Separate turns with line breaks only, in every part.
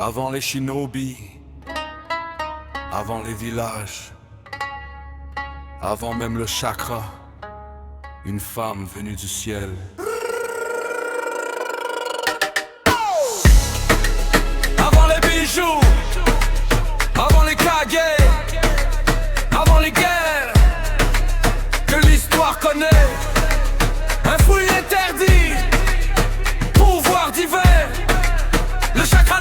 Avant les shinobi, avant les villages, avant même le chakra, une femme venue du ciel. Avant les bijoux, avant les kage, avant les guerres que l'histoire connaît, un fruit interdit, pouvoir divin, le chakra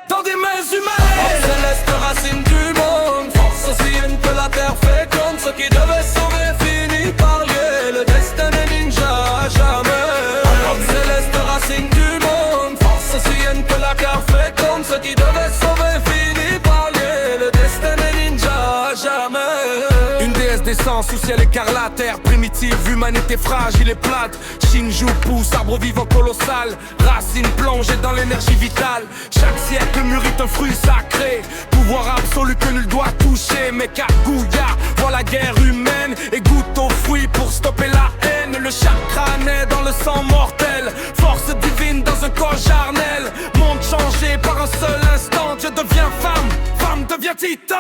dans des mains humaines. Force céleste, racine du monde, force ancienne que la terre féconde. Ce qui devait sauver finit par lier le destin des ninjas à jamais. Force céleste, racine du monde, force ancienne que la terre féconde. Ce qui devait sauver finit par lier le destin des ninjas à jamais. Une déesse descend sous ciel écarlataire, primitive, humanité fragile et plate. Shinju pousse, arbre vivant colossal, racine plongée dans l'énergie vitale. Chaque siècle mûrit un fruit sacré, pouvoir absolu que nul doit toucher. Mais Kaguya voit la guerre humaine et goûte aux fruits pour stopper la haine. Le chakra naît dans le sang mortel, force divine dans un corps charnel. Monde changé par un seul instant, Dieu devient femme, femme devient titan.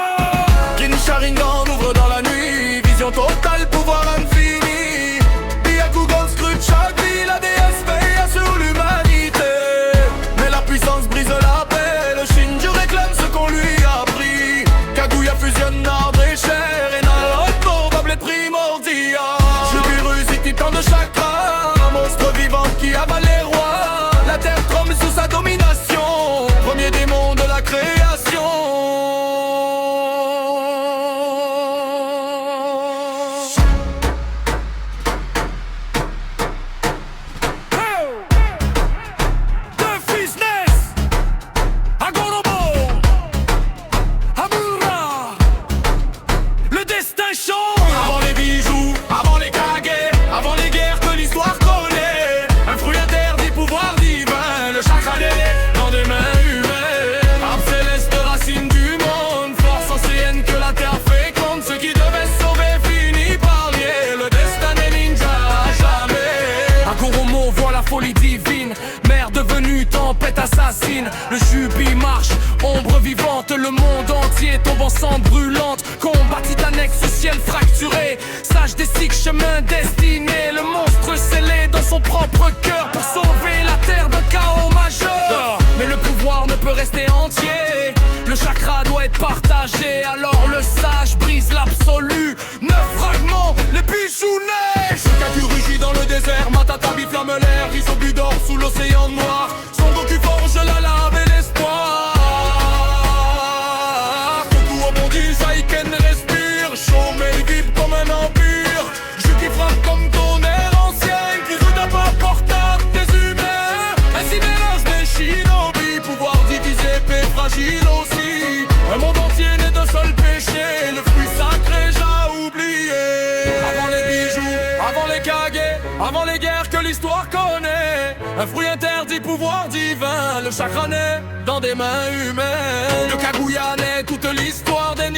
Rin Sharingan ouvre dans la nuit, vision totale, pouvoir infini. Byakugan scrute chaque vie, la déesse veille sur l'humanité. Mais la puissance brise la paix, le Shinju réclame ce qu'on lui a pris. Kaguya fusionne arbre et chair, et Naruto probable primordial. Jubiru, titan de chakra, monstre vivant qui avale les rois. La terre tremble sous sa domination, premier démon de la création. Avant les bijoux, avant les kage, avant les guerres que l'histoire connaît, un fruit interdit, pouvoir divin, le chakra naît dans des mains humaines. Arbre céleste, racine du monde, force ancienne que la terre féconde. Ce qui devait sauver finit par lier le destin des ninjas à jamais. Agoromo voit la folie divine, mer devenue tempête assassine. Le Jubi marche, ombre vivante, le monde entier tombe en cendres brûlantes. Combat titanesque sous ciel fracturé, sage des cycles, chemin destiné. Le monstre scellé dans son propre cœur pour sauver la terre d'un chaos majeur. Mais le pouvoir ne peut rester entier, le chakra doit être partagé. Alors le sage brise l'absolu, 9 fragments, les bijoux naissent. Kaku rugit dans le désert, Matata biflamme l'air, Isobu dort sous l'océan noir. Son Goku forge la lave et l'espoir. Goku rebondit, Saiken respire, chaud mais il vibre comme un empire. Jus qui frappe comme tonnerre ancien, qui veut d'abord portable des humains. Ainsi mélange des shinobi, pouvoir diviser, paix fragile aussi. Un monde entier n'est d'un seul péché, le fruit sacré j'ai oublié. Avant les bijoux, avant les kage, avant les guerres que l'histoire connaît, un fruit interdit, pouvoir divin, le chakra naît dans des mains humaines. Le Kaguya naît toute l'histoire des